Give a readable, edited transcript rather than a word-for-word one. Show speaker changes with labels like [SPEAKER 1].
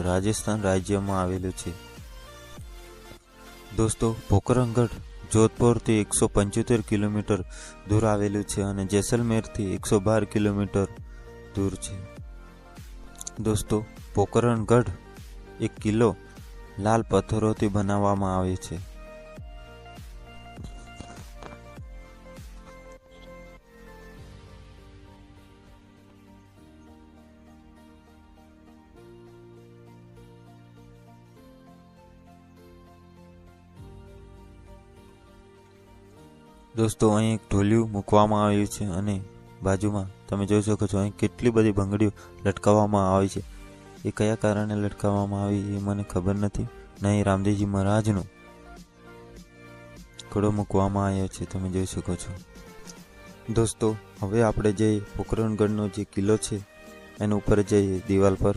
[SPEAKER 1] રાજસ્થાન રાજ્યમાં આવેલું છે। દોસ્તો, પોકરણગઢ જોધપુરથી 175 કિલોમીટર દૂર આવેલું છે અને જેસલમેરથી 112 કિલોમીટર દૂર છે। દોસ્તો, પોકરણગઢ એક કિલ્લો લાલ પથ્થરોથી બનાવવામાં આવે છે। દોસ્તો, અહીં એક ઢોલિયું મૂકવામાં આવ્યું છે અને બાજુમાં તમે જોઈ શકો છો અહીં કેટલી બધી બંગડીઓ લટકાવવામાં આવી છે। એ કયા કારણે લટકાવવામાં આવી એ મને ખબર નથી। નહીં રામદેવજી મહારાજનો ઘોડો મૂકવામાં આવ્યો છે, તમે જોઈ શકો છો। દોસ્તો, હવે આપણે જે પોકરણગઢનો જે કિલ્લો છે એના ઉપર જઈએ દિવાલ પર।